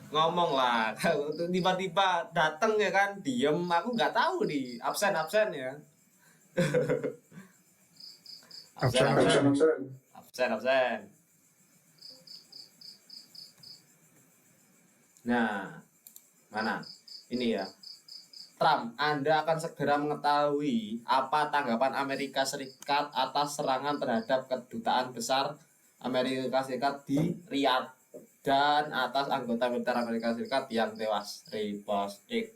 ngomong lah. Tiba-tiba dateng ya kan, diem, aku nggak tahu nih, absen absen ya. Absen Absen absen absen. absen absen. Nah, mana ini ya, Trump, Anda akan segera mengetahui apa tanggapan Amerika Serikat atas serangan terhadap kedutaan besar Amerika Serikat di Riyadh dan atas anggota militer Amerika Serikat yang tewas. Repost X.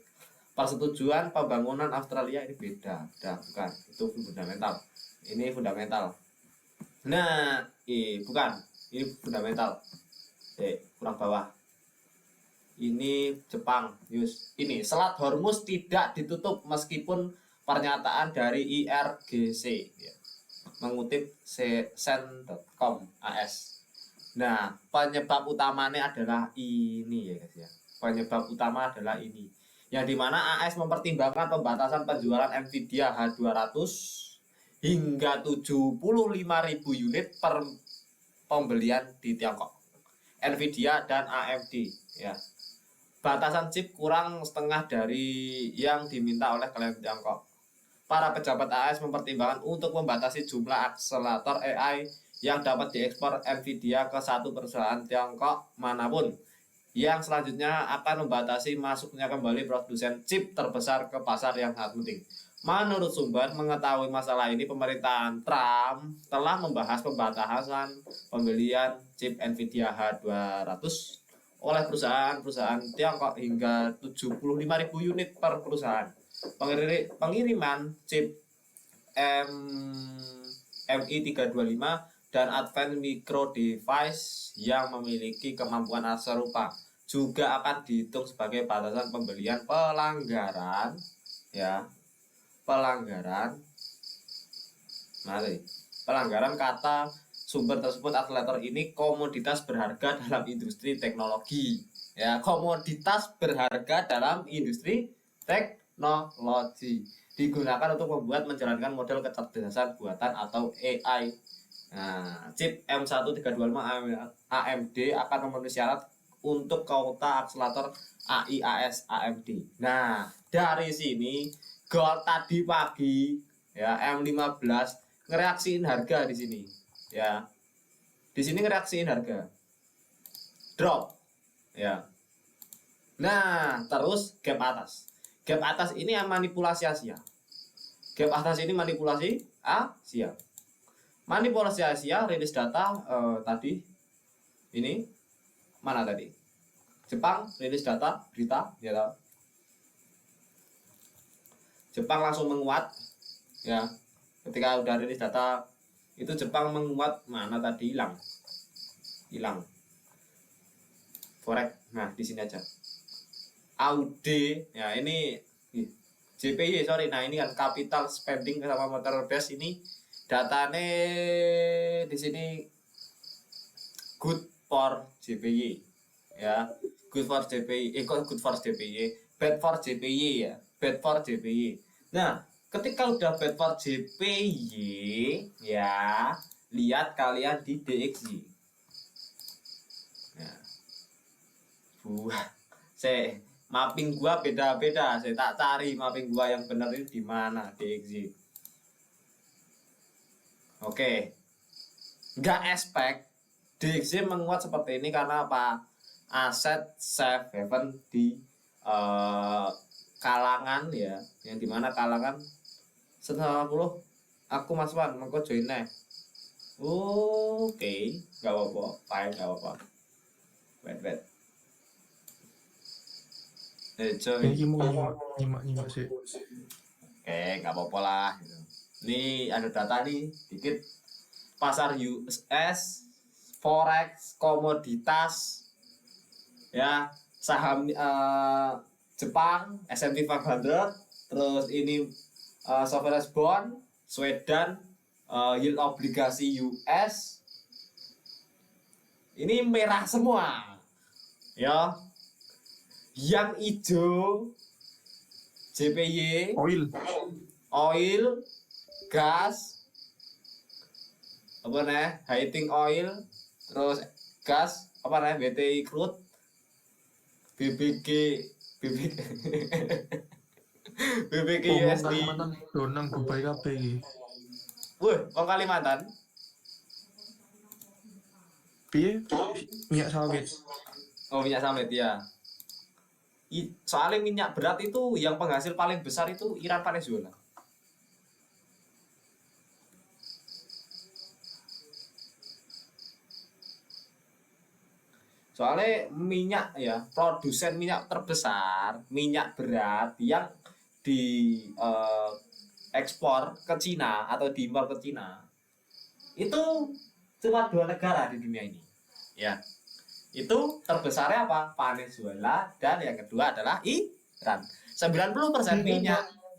Persetujuan pembangunan Australia ini beda, bukan, itu fundamental. Ini fundamental. Nah, bukan, ini fundamental. Kurang bawah. Ini Jepang, Yus. Ini Selat Hormuz tidak ditutup meskipun pernyataan dari IRGC, ya. Mengutip sen.com AS. Nah, penyebab utamanya adalah ini ya guys ya. Penyebab utama adalah ini. Yang dimana AS mempertimbangkan pembatasan penjualan Nvidia H200 hingga 75.000 unit per pembelian di Tiongkok. Nvidia dan AMD ya. Batasan chip kurang setengah dari yang diminta oleh klien Tiongkok. Para pejabat AS mempertimbangkan untuk membatasi jumlah akselerator AI yang dapat diekspor Nvidia ke satu perusahaan Tiongkok manapun, yang selanjutnya akan membatasi masuknya kembali produsen chip terbesar ke pasar yang sangat penting. Menurut sumber mengetahui masalah ini, pemerintahan Trump telah membahas pembatasan pembelian chip Nvidia H200 oleh perusahaan-perusahaan Tiongkok hingga 75.000 unit per perusahaan. Pengiriman chip MI325 dan Advanced Micro Device yang memiliki kemampuan serupa juga akan dihitung sebagai batasan pembelian. Pelanggaran ya, pelanggaran kata sumber tersebut, akselerator ini komoditas berharga dalam industri teknologi ya, komoditas berharga dalam industri teknologi, digunakan untuk membuat menjalankan model kecerdasan buatan atau AI. Nah, chip M1325 AMD akan memenuhi syarat untuk kuota akselerator AIAS AMD. Nah, dari sini Gold tadi pagi ya, M15 ngereaksiin harga di sini. Ya. Di sini ngereaksiin harga. Drop. Ya. Nah, terus gap atas. Gap atas ini manipulasi Asia. Gap atas ini manipulasi Asia. Manipulasi Asia, rilis data tadi. Ini mana tadi? Jepang rilis data, berita, ya tahu. Jepang langsung menguat ya. Ketika udah rilis data itu Jepang menguat, mana tadi hilang forex. Nah, di sini aja AUD ya, ini JPY sorry. Nah, ini kan capital spending sama motor base, ini datanya di sini good for JPY ya, good for JPY good for JPY, bad for JPY ya, bad for JPY. Nah, ketika udah bad for JPY ya, lihat kalian di DXY. Nah, saya mapping gua beda-beda, saya tak cari mapping gua yang benar ini di mana DXY. Oke, nggak expect DXY menguat seperti ini karena apa? Aset safe haven di kalangan ya, yang dimana kalangan 90 aku Mas Wan mengko join nih. Oke, nggak apa-apa, fine, nggak apa-apa. Wait. Join. Ini mau nyimak sih. Oke, nggak apa-apa lah. Gitu. Ini ada data nih, dikit. Pasar US, forex, komoditas, ya, saham Jepang, S&P 500, terus ini sovereign bond, Sweden, yield obligasi US, ini merah semua, ya. Yang hijau JPY, oil, gas, apa nih, heating oil, terus gas, apa namanya BTI Crude, BBG, BBG, BBG Oh, wong USD. Kalimantan do nang Dubai kabeh iki. Wah, wong Kalimantan. Piye? Minyak sawit. Oh, minyak sawit ya. Soalnya minyak berat itu yang penghasil paling besar itu Iran Venezuela. Soalnya minyak ya, produsen minyak terbesar, minyak berat yang di ekspor ke Cina atau diimpor ke Cina itu cuma 2 negara di dunia ini. Ya, itu terbesarnya apa? Venezuela, dan yang kedua adalah Iran. 90%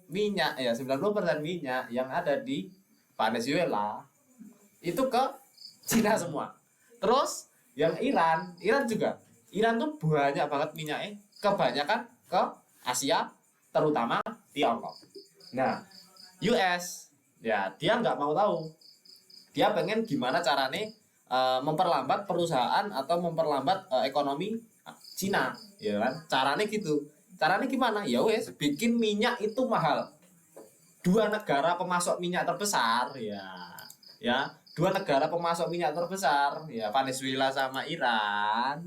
minyak ya, 90% minyak yang ada di Venezuela itu ke Cina semua. Terus yang Iran juga. Iran tuh banyak banget minyaknya, kebanyakan ke Asia, terutama Tiongkok. Nah, US ya dia nggak mau tahu. Dia pengen gimana caranya memperlambat perusahaan atau memperlambat ekonomi Cina, ya kan? Caranya gitu. Caranya gimana? Ya wes, bikin minyak itu mahal. 2 negara pemasok minyak terbesar, ya 2 negara pemasok minyak terbesar, ya Venezuela sama Iran.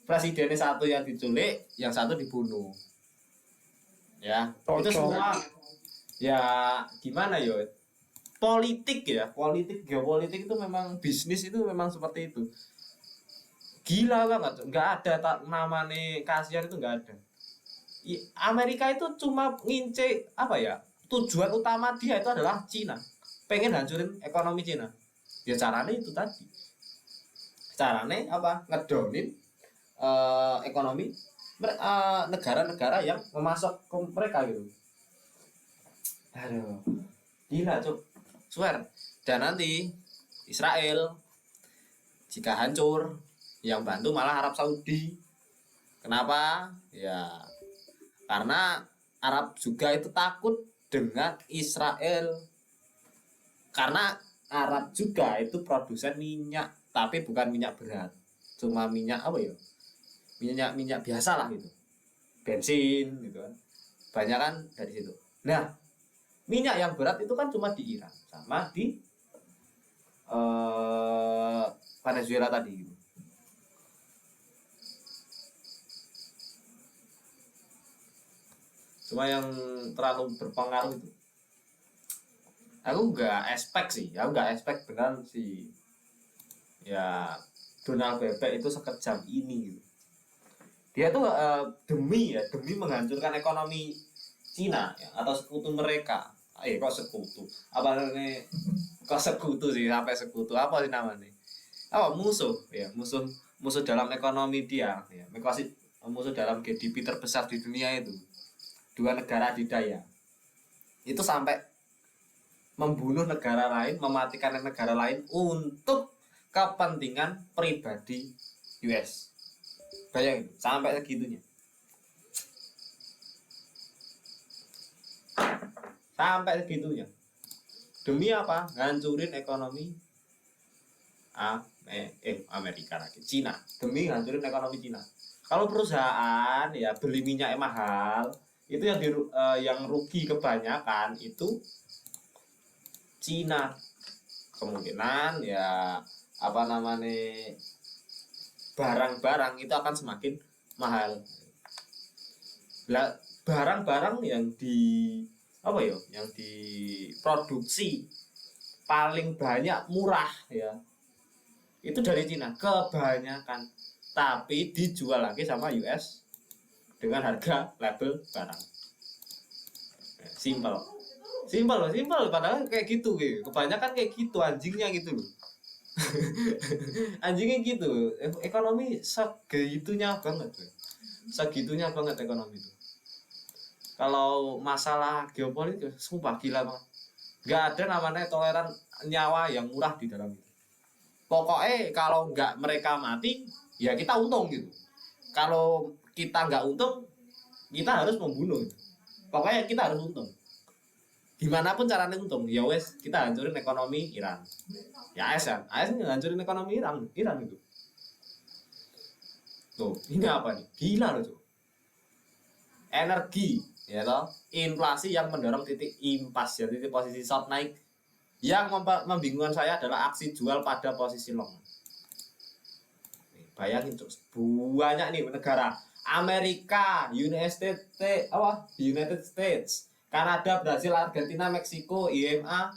Presidennya satu yang diculik, yang satu dibunuh. Ya, itu Cocok. semua ya gimana yo? Politik ya, politik geopolitik itu memang bisnis itu memang seperti itu. Gila banget, nggak ada namanya kasihan itu nggak ada. Amerika itu cuma ngince apa ya? Tujuan utama dia itu adalah Cina. Pengen hancurin ekonomi Cina. Ya caranya itu tadi. Caranya apa? Ngedomin ekonomi negara-negara yang memasok ke mereka gitu. Aduh, gila cuk. Swear. Dan nanti Israel jika hancur, yang bantu malah Arab Saudi. Kenapa? Ya karena Arab juga itu takut dengan Israel. Karena Arab juga itu produsen minyak, tapi bukan minyak berat. Cuma minyak apa ya? Minyak biasa lah gitu. Bensin gitu kan. Banyak kan dari situ. Nah, minyak yang berat itu kan cuma di Iran sama di Venezuela tadi gitu. Cuma yang terlalu berpengaruh itu aku nggak expect beneran sih ya Donald Bebek itu sekejam ini gitu. Dia tuh demi menghancurkan ekonomi Cina ya, atau sekutu mereka. Kok sekutu apa namanya, kok sekutu sih, sampai sekutu apa sih namanya, apa musuh ya, musuh dalam ekonomi dia ya, musuh dalam GDP terbesar di dunia itu, 2 negara adidaya itu sampai membunuh negara lain, mematikan negara lain untuk kepentingan pribadi US. Bayangin sampai segitunya. Sampai segitunya. Demi apa? Ngancurin ekonomi Amerika lagi, Cina. Demi ngancurin ekonomi Cina. Kalau perusahaan ya beli minyak mahal, itu yang rugi kebanyakan itu Cina. Kemungkinan ya apa namanya, barang-barang itu akan semakin mahal. Barang-barang yang diproduksi paling banyak murah ya itu dari Cina kebanyakan, tapi dijual lagi sama US dengan harga label barang. Simpel padahal kayak gitu kebanyakan kayak gitu, anjingnya gitu loh. Anjingnya gitu, ekonomi segitunya banget ekonomi itu. Kalau masalah geopolitik sumpah gila banget, nggak ada namanya toleran nyawa yang murah di dalam itu. Pokoknya kalau nggak mereka mati ya kita untung gitu, kalau kita nggak untung kita harus membunuh gitu. Pokoknya kita harus untung gimana pun caranya untung, ya wes kita hancurin ekonomi Iran. Ya AS ngancurin ekonomi Iran itu. Tuh, ini apa nih? Gila loh, Cuk. Energi, ya toh. Inflasi yang mendorong titik impas, ya titik posisi short naik. Yang membingungkan saya adalah aksi jual pada posisi long. Bayangin, Cuk, banyak nih negara. Amerika, United States, Kanada, Brasil, Argentina, Meksiko, IMA,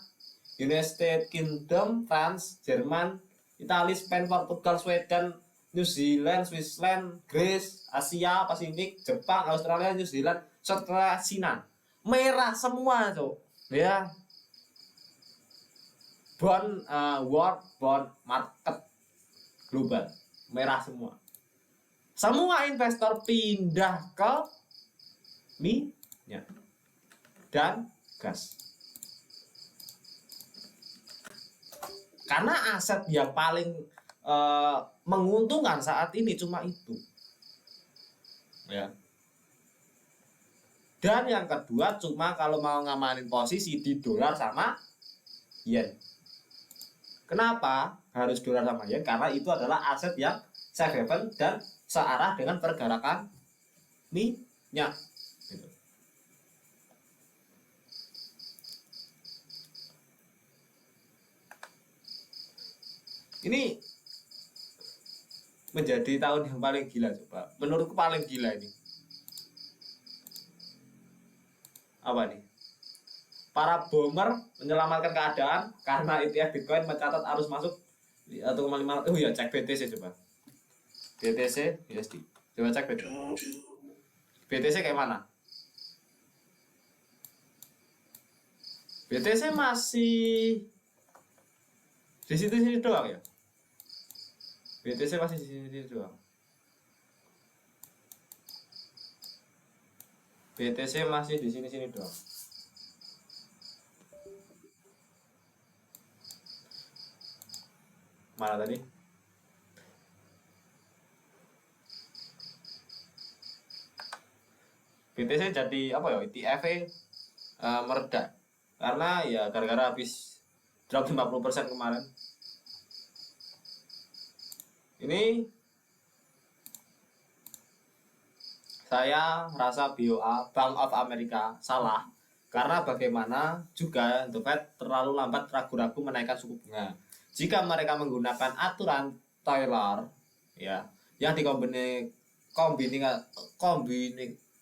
United Kingdom, France, Jerman, Italia, Spain, Portugal, Sweden, New Zealand, Switzerland, Greece, Asia, Pasifik, Jepang, Australia, New Zealand, South Korea, Cina. Merah semua, Cuk. Ya. World Bond Market Global. Merah semua. Semua investor pindah ke minyak dan gas. Karena aset yang paling menguntungkan saat ini cuma itu. Ya. Dan yang kedua cuma kalau mau ngamanin posisi di dolar sama yen. Kenapa harus dolar sama yen? Karena itu adalah aset yang safe haven dan searah dengan pergerakan minyak. Gitu. Ini menjadi tahun yang paling gila coba. Menurutku paling gila ini. Apa nih? Para bomber menyelamatkan keadaan karena ETF Bitcoin mencatat arus masuk 1,5. Oh ya, cek BTC coba. BTC USD. Coba cek BTC. BTC kayak mana? BTC masih di sini doang ya. BTC masih di sini doang. BTC masih di sini doang. Mana tadi? BTC jadi apa ya? ETF meredak karena ya gara-gara habis drop 50% kemarin. Ini saya rasa BOA Bank of America salah karena bagaimana juga The Fed terlalu lambat ragu-ragu menaikkan suku bunga. Jika mereka menggunakan aturan Taylor ya yang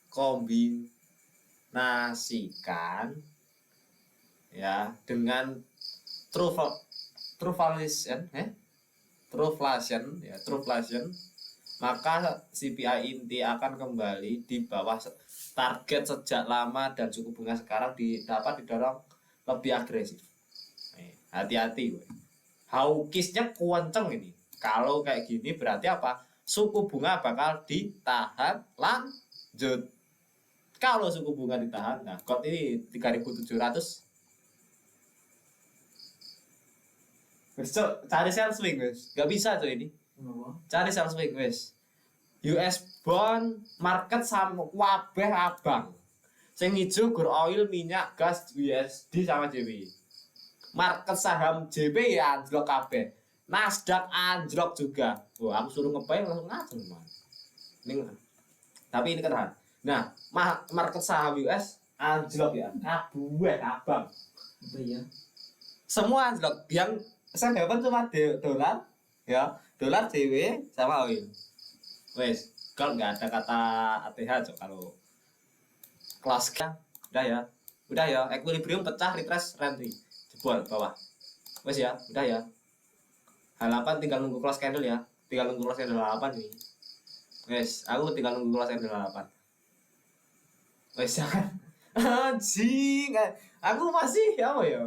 kombinasikan ya dengan truflation, maka CPI inti akan kembali di bawah target sejak lama dan suku bunga sekarang dapat didorong lebih agresif. Hati-hati, hawkishnya kenceng ini. Kalau kayak gini berarti apa? Suku bunga bakal ditahan lanjut. Kalau suku bunga ditahan, nah kot ini 3.700. Cari sell swing guys, gak bisa tuh ini. Cari sell swing guys. US bond market sama wabeh abang. Sing hijau gur oil, minyak, gas, USD sama JPY. Market saham JPY ya anjlok kabeh. Nasdaq anjlok juga. Wah, aku suruh ngebuy langsung ngajeng, Man. Tapi ini kan. Nah, market saham US anjlok ya. Kabeh abang. Apa ya? Semua anjlok. Yang saya dapat cuma dolar, ya. Dolar JW sama oil. Wes, kalau nggak ada kata ATH kalau kelasnya udah ya, equilibrium pecah, retrace, rentry, jebol bawah. Wes ya, udah ya. H8 tinggal nunggu close candle ya, tinggal nunggu close candle 8 ini. Wes, aku tinggal nunggu close candle 8. Wes jangan. Anjing, aku masih apa ya?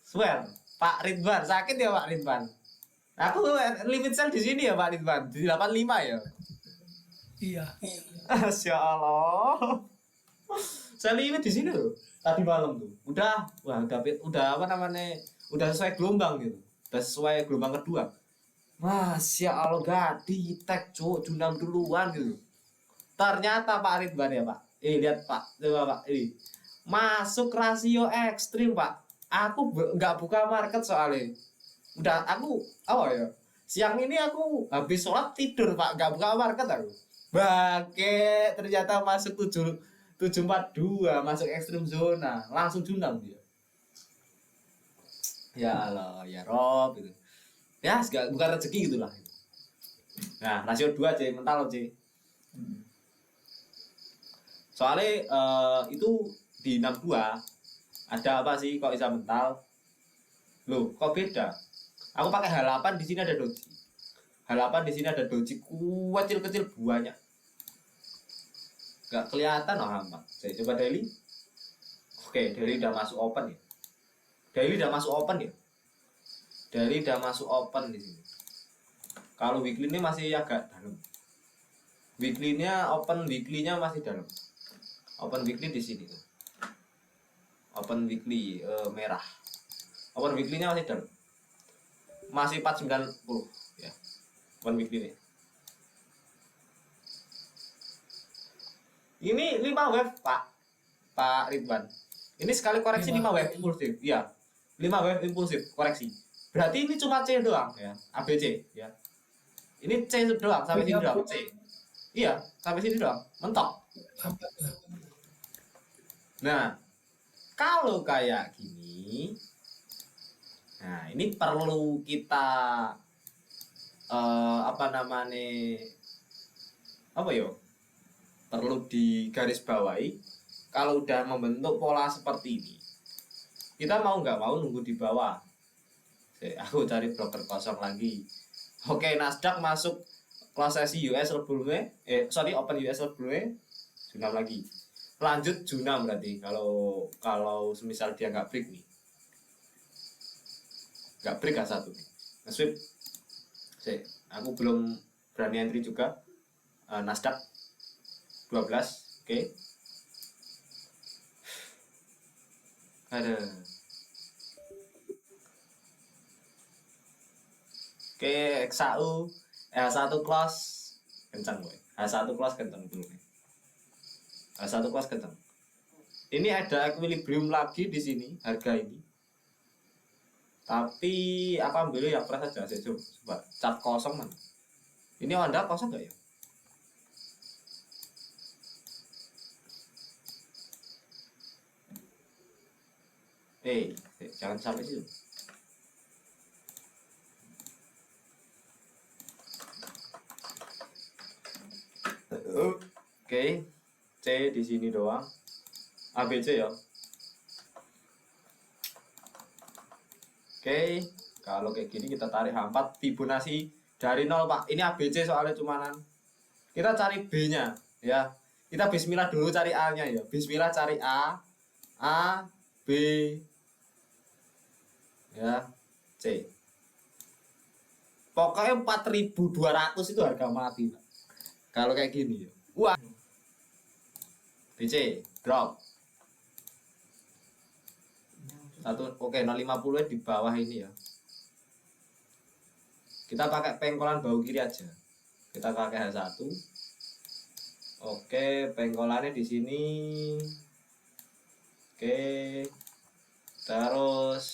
Swear, Pak Ridwan sakit ya Pak Ridwan. Aku limit sell di sini ya Pak Ridwan, di 85 ya. Iya. Masya Allah. Saya limit di sini loh. Tadi malam tuh. Udah apa namanya? Udah sesuai gelombang gitu. Udah sesuai gelombang kedua. Masya Allah, gak di tag junam duluan gitu. Ternyata Pak Ridwan ya Pak. Lihat Pak, coba Pak ini. Masuk rasio ekstrim Pak. Aku nggak buka market soalnya. Udah aku apa ya? siang ini aku habis sholat tidur Pak, nggak buka market aku. Bangke, ternyata masuk 742, masuk ekstrim zona, langsung junam dia. Ya Allah, ya Rob gitu. Ya, bukan rezeki gitulah. Nah, rasio 2 C, mental C. Soalnya itu di 62 ada apa sih kok bisa mental? Loh, kok beda? Aku pakai H8 di sini ada doji. H8 di sini ada doji kecil-kecil banyak. Gak kelihatan oh hampa. Saya coba daily. Oke, daily udah masuk open ya. Daily udah masuk open ya. Daily udah masuk open di sini. Kalau weekly ini masih agak dalam. Weekly-nya open, weekly-nya masih dalam. Open weekly di sini tuh. Open weekly merah. Open weekly-nya masih dalam. Masih 490 ya. Open weekly nih. Ini 5 wave, Pak Ridwan. Ini sekali koreksi 5 wave impulsif. Iya. 5 wave impulsif koreksi. Berarti ini cuma C doang ya, ABC ya. Ini C doang sampai sini doang, C. Iya, sampai sini doang, mentok. Nah, kalau kayak gini, nah ini perlu kita apa namanya, apa yo? Perlu digarisbawahi. Kalau udah membentuk pola seperti ini, kita mau nggak mau nunggu di bawah. Aku cari broker kosong lagi. Oke, Nasdaq masuk kelas sesi US sebelumnya, open US sebelumnya, junam lagi. Lanjut junam berarti kalau semisal dia nggak break nih, nggak break kan satu nih. Nge-sweep. Aku belum berani entry juga. Nasdaq 12, oke. Ada. Oke, XAU H1 close kencang boy. H1 close kencang dulu nih. H1 close kencang. Ini ada equilibrium lagi di sini harga ini. Tapi apa ambil yang fresh aja sih coba cat kosong mana? Ini Anda kosong nggak ya? Jangan sampai situ. Oke, C di sini doang. ABC ya. Oke, kalau kayak gini kita tarik H4 Fibonacci dari 0 Pak. Ini ABC soalnya cumanan. Kita cari B-nya ya. Kita bismillah dulu cari A-nya ya. Bismillah cari A, B, ya, C. Pokoknya 4.200 itu harga mati Pak. Kalau kayak gini ya. Wah. BC drop. Oke, 050 di bawah ini ya. Kita pakai pengkolan bahu kiri aja. Kita pakai H1. Oke, pengkolannya di sini. Oke. Terus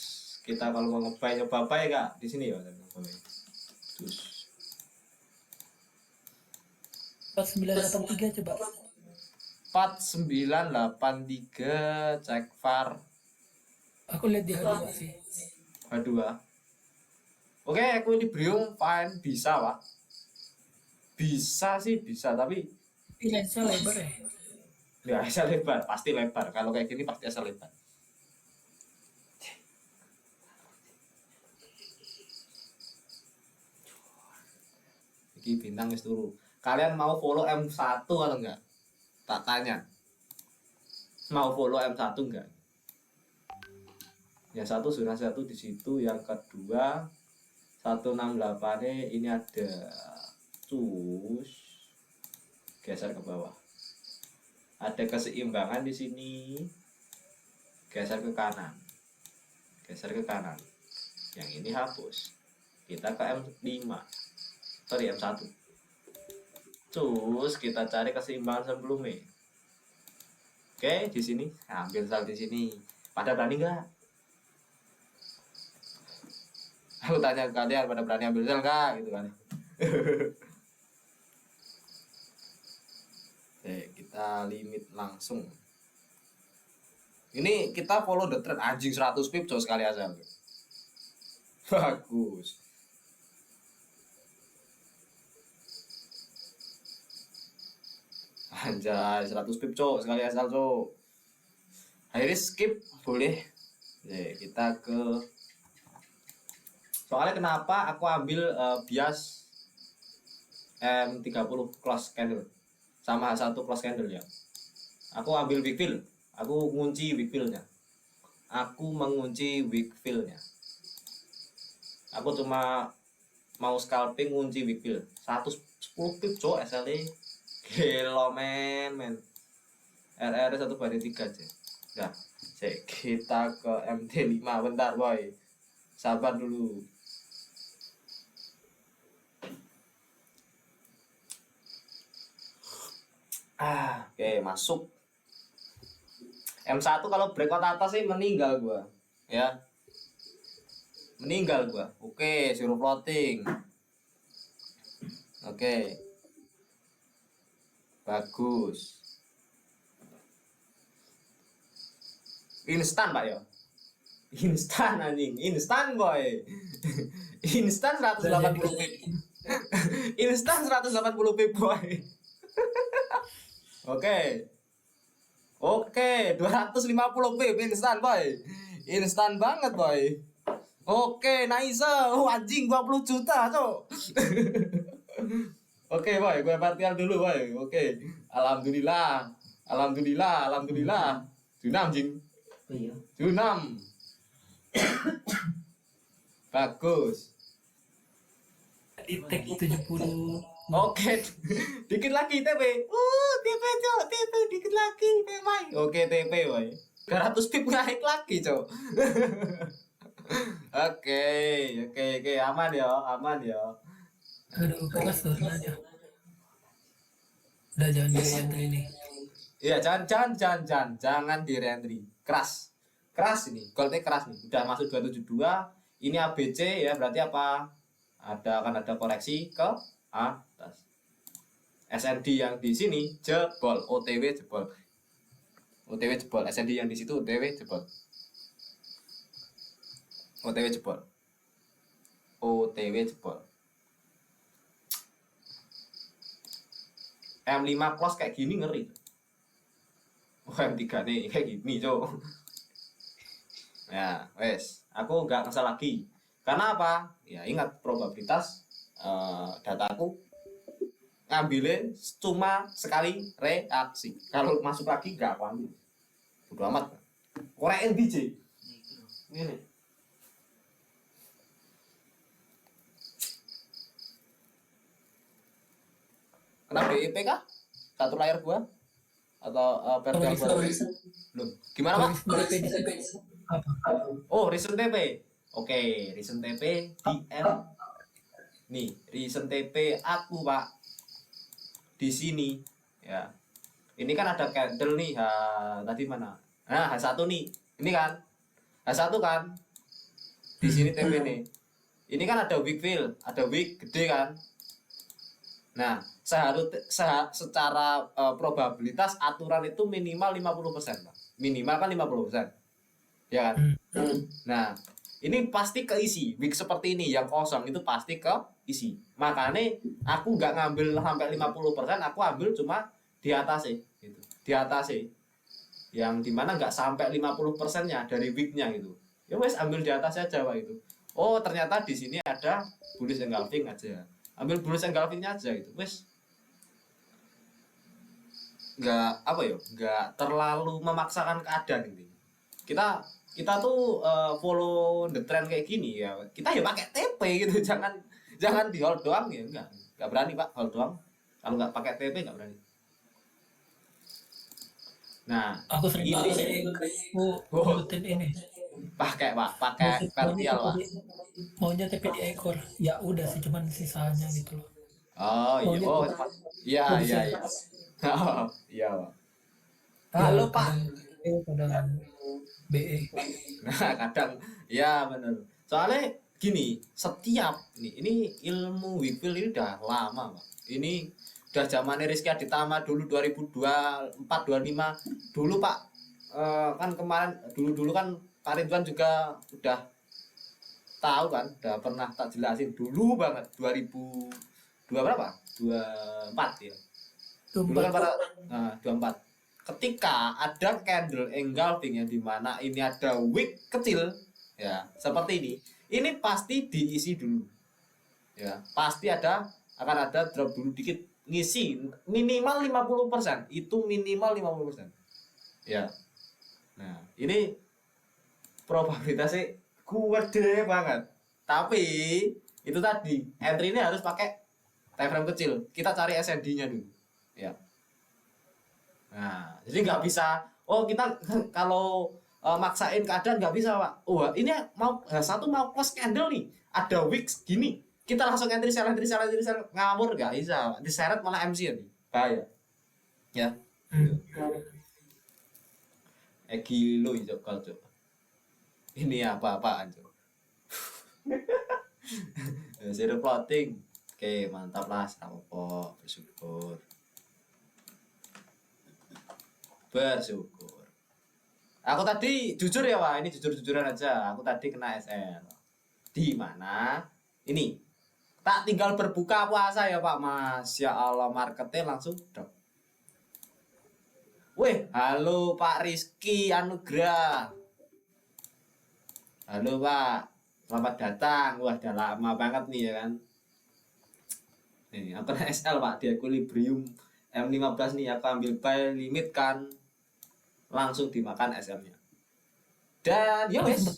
kita kalau mau nyoba buy Kak, di sini ya. Terus 4983 coba. 4983 cek VAR. Aku lihat di H2 sih. H2. Oke, equilibrium fine, bisa Pak. Bisa sih, bisa, tapi lensnya lebar ya. ya asal lebar, pasti lebar. Kalau kayak gini pasti asal lebar. Ini bintang wis turu. Kalian mau follow M1 atau enggak? Tak tanya. Mau follow M1 enggak? Yang satu zona 1 di situ, yang kedua 168 ini ada cus geser ke bawah. Ada keseimbangan di sini. Geser ke kanan. Geser ke kanan. Yang ini hapus. Kita ke M5. Sorry, M1. Terus kita cari keseimbangan sebelumnya. Oke, di sini ambil sal di sini. Pada berani nggak? Aku tanya ke kalian pada berani ambil sel nggak gitu kan. Oke, kita limit langsung. Ini kita follow the trend anjing 100 pip coy sekali aja. Bagus. Anjay 100 pip cok sekali asal cok. Akhirnya skip boleh. Oke, kita ke soalnya kenapa aku ambil bias M30 close candle sama H1 close candle ya. Aku ambil weak fill. Aku ngunci weak fill-nya. Aku mengunci weak fill-nya. Aku cuma mau scalping ngunci weak fill. 110 pip cok SLE. Gelo men. RR 1/3 aja. Nah, kita ke MT5 bentar boy. Sabar dulu. Oke, masuk. M1 kalau breakout atas sih meninggal gua. Ya. Meninggal gua. Oke, suruh floating. Oke. Bagus. Instan, Pak ya. Instan anjing, instan boy. Instan 180 pip. Instan 180 pip boy. Oke. Oke, 250 pip instan boy. Instan banget boy. Oke, nice. Oh, anjing 20 juta, Cok. Oke, boy, gue partial dulu, boy. Oke. Alhamdulillah. Junam, jing. Iya. Junam. Bagus. Di tag 70. Oke, dikit lagi TP. TP cok, TP dikit lagi, Mai. Oke, TP, boy. 200 pip naik lagi, cok. Oke, aman ya. Aduh, keras tuh aja. Udah jangan di entry ini. Iya, jangan di reentry. Keras ini. Goldnya keras nih. Udah masuk 272. Ini ABC ya, berarti apa? Akan ada koreksi ke atas. SND yang di sini jebol, OTW jebol. SND yang di situ OTW jebol. M5 close kayak gini ngeri. M3 nih kayak gini, Cok. Ya, wes, aku nggak ngesal lagi. Karena apa? Ya ingat probabilitas dataku ngambilin cuma sekali reaksi. Kalau masuk lagi nggak aku ambil. Udah amat. Korean BJ. Ini. Kena BIP kah? Satu layar gua? Atau pergal gua? Belum. Gimana, Pak? Apa? Oh, recent TP. Oke, recent TP DM. Nih, recent TP aku, Pak. Di sini ya. Ini kan ada candle nih. Tadi mana? Nah, H1 nih. Ini kan. H1 kan. Di sini TP nih. Ini kan ada wick fill, ada wick gede kan. Nah, secara probabilitas aturan itu minimal 50%, Pak. Minimal kan 50%. Ya kan? Nah, ini pasti keisi. Week seperti ini yang kosong itu pasti keisi. Makanya aku nggak ngambil sampai 50%, aku ambil cuma di atas gitu. Di atas yang dimana nggak sampai 50%-nya dari weeknya gitu. Ya wes ambil di atas aja, Pak, itu. Oh, ternyata di sini ada bullish engulfing aja. Ambil bullish engulfingnya aja gitu. Wes nggak nggak terlalu memaksakan keadaan gitu. Kita tuh follow the trend kayak gini ya. Kita ya pakai TP gitu, jangan di hold doang ya, enggak berani, Pak, hold doang. Kalau nggak pakai TP nggak berani. Nah, Aku sering ini ngikutin ini. pakai vertical, Pak. Maunya TP di ekor. Ya udah sih, cuman sisanya gitu loh. Oh iya, iya. Oh iya, Pak. Halo, Pak. Kadang BE. Nah, kadang ya bener. Soalnya gini, setiap ini ilmu Wikil ini udah lama, Pak. Ini udah zamannya Rizky Aditama dulu 2024 25 dulu, Pak. Kan kemarin dulu kan Pak Ridwan juga udah tahu kan, udah pernah tak jelasin dulu banget 2002 berapa? 24 ya. Dulu kan pada 24. Ketika ada candle engulfing yang dimana ini ada wick kecil ya seperti ini pasti diisi dulu ya, pasti akan ada drop dulu dikit, ngisi minimal 50%, itu minimal 50% ya. Nah ini probabilitasnya gede banget, tapi itu tadi entry ini harus pakai time frame kecil, kita cari SND nya dulu ya. Nah jadi nggak bisa kita kalau maksain keadaan nggak bisa, Pak. Ini mau satu mau close candle nih, ada wick gini, kita langsung entry sell ngawur, nggak bisa, diseret malah MC ya nih, bahaya ya. Gilo itu kalau ini apa-apaan coba. Zero plotting, oke mantap lah, apa bersyukur. Aku tadi jujur ya, Pak, ini jujur-jujuran aja. Aku tadi kena SL. Di mana? Ini. Tak tinggal berbuka puasa ya, Pak, Mas. Ya Allah, marketnya langsung drop. Weh, halo Pak Rizky Anugrah. Halo, Pak. Selamat datang. Wah, udah lama banget nih ya kan. Nih, aku kena SL, Pak, di Equilibrium M15 nih. Aku ambil buy limit kan. Langsung dimakan SL-nya. Dan ya wes.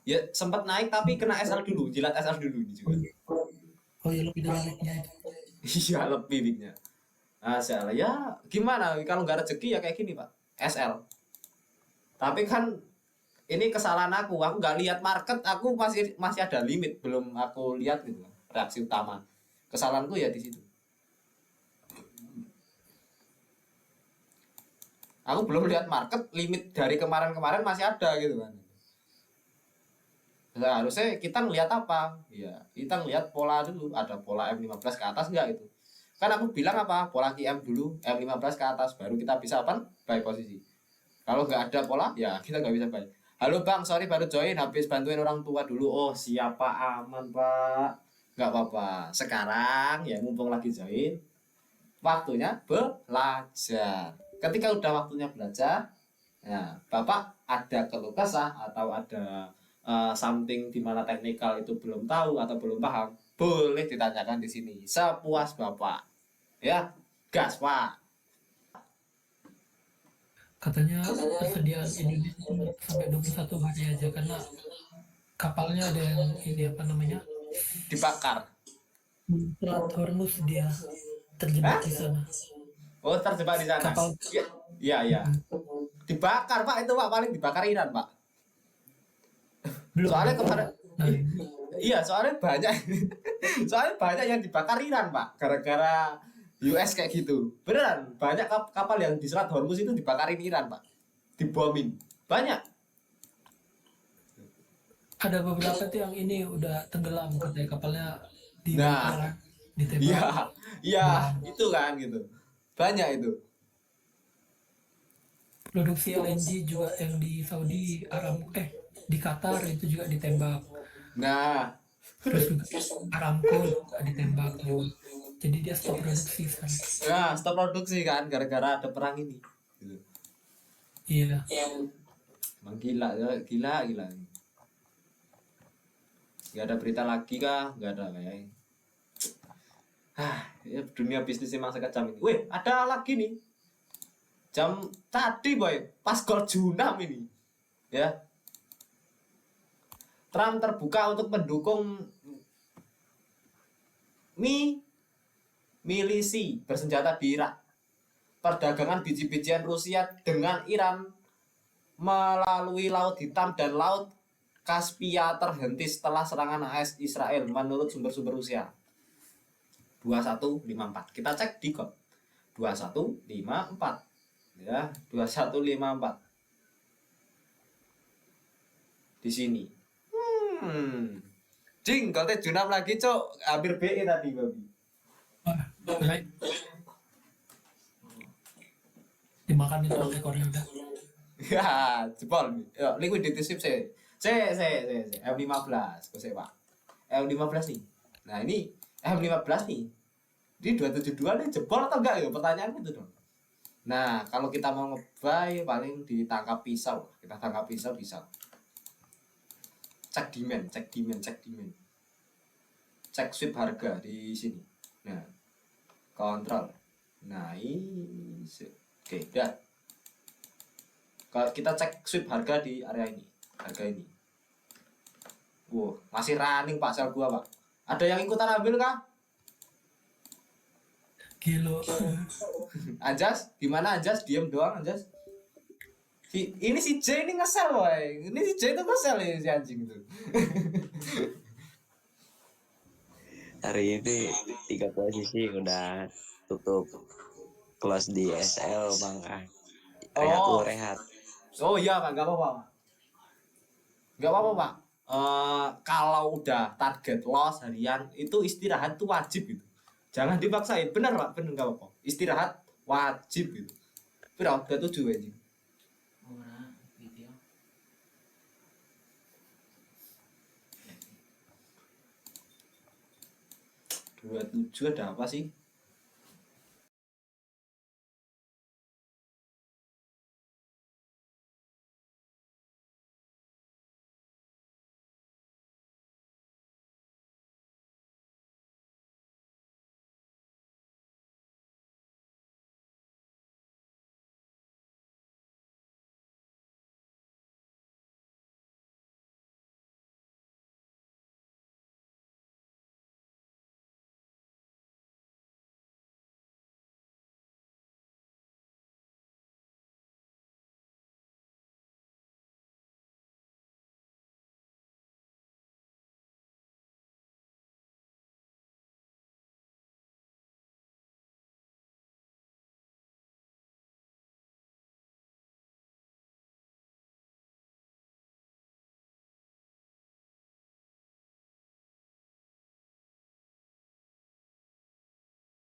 Ya sempat naik tapi kena SL dulu, jilat SL dulu ini juga. Oh iya, lebih dari weeknya itu. Iya, lebih weeknya. SL ya gimana kalau nggak rezeki ya kayak gini, Pak. SL. Tapi kan ini kesalahan aku nggak lihat market, aku masih ada limit, belum aku lihat gitu. Reaksi utama. Kesalahanku ya di situ. Aku belum lihat market, limit dari kemarin-kemarin masih ada gitu kan. Nah, harusnya kita ngelihat apa? Ya, kita ngelihat pola dulu, ada pola M15 ke atas enggak itu. Kan aku bilang apa? Pola QM dulu, M15 ke atas baru kita bisa apa? Buy posisi. Kalau nggak ada pola, ya kita nggak bisa buy. Halo Bang, sorry baru join, habis bantuin orang tua dulu. Oh, siapa aman, Pak? Nggak apa-apa. Sekarang ya mumpung lagi join, waktunya belajar. Ketika udah waktunya belajar, ya Bapak ada keluh kesah atau ada something di mana teknikal itu belum tahu atau belum paham, boleh ditanyakan di sini. Sepuas Bapak. Ya, gas, Pak. Katanya persediaan Indonesia sampai 21 hari aja karena kapalnya ada yang ini apa namanya? Dibakar. Selat Hormuz dia terjebak Hah? di sana. Oh, terjebak di sana. Kapal Iya, iya. Dibakar, Pak. Itu Pak paling dibakar Iran, Pak. belum. Soalnya kemarin Nah, iya, soalnya banyak soalnya banyak yang dibakar Iran, Pak, gara-gara US kayak gitu. Beneran, banyak kapal yang di Selat Hormuz itu dibakarin Iran, Pak. Dibombing. Banyak. ada beberapa tuh yang ini udah tenggelam katanya kapalnya Nah, dibakar, ditembak. iya, iya, Nah, itu kan gitu. Banyak itu. produksi LNG juga yang di Saudi di Qatar itu juga ditembak. Nah, Terus juga Aramco juga ditembak juga. Jadi dia stop produksi sekarang. stop produksi kan gara-gara ada perang ini. Gitu. Iya. Emang gila, gila, gila. Gak ada berita lagi kah? Gak ada kayak. Ya dunia bisnis emang sekejam ini. Wih, ada lagi nih. Jam tadi boy, pas gol Junam ini. Ya. Trump terbuka untuk mendukung milisi bersenjata di Irak. Perdagangan biji-bijian Rusia dengan Iran melalui Laut Hitam dan Laut Kaspia terhenti setelah serangan AS Israel menurut sumber-sumber Rusia. 2154. Kita cek di kod 2154. Ya, 2154. Di sini. Jing, kau teh junap lagi cok, hampir BE tadi babi. Wah, baik. Dimakan itu ekornya udah. Ya, jebol. Yo, liquidity sip saya. Saya. M15, kau saya Pak. M15 nih. Nah ini M15 nih. Di 272 nih jebol atau enggak ya? Pertanyaan itu dong. Nah, kalau kita mau ngebuy paling ditangkap pisau. Kita tangkap pisau bisa. Cek demand. Cek sweep harga di sini. Nah, kontrol. Nah, ini oke, dah. Kalau kita cek sweep harga di area ini, harga ini. Wow, masih running Pak sel gua, Pak. Ada yang ikutan ambil kah? Kilo. Anjas, gimana Anjas? Diam doang Anjas. Ini si J ini ngesel, woy. Ini si J itu ngesel ini si anjing itu. Hari ini 3 posisi udah tutup close di SL bang. Rehat Oh. lu rehat. Oh iya Pak, nggak apa-apa Pak. Nggak apa-apa Pak. Kalau udah target loss harian itu istirahat tuh wajib gitu. Jangan dipaksain, benar Pak, benar nggak apa-apa. Istirahat wajib gitu. Berapa? 27 anjing. Dua tujuh ada apa sih?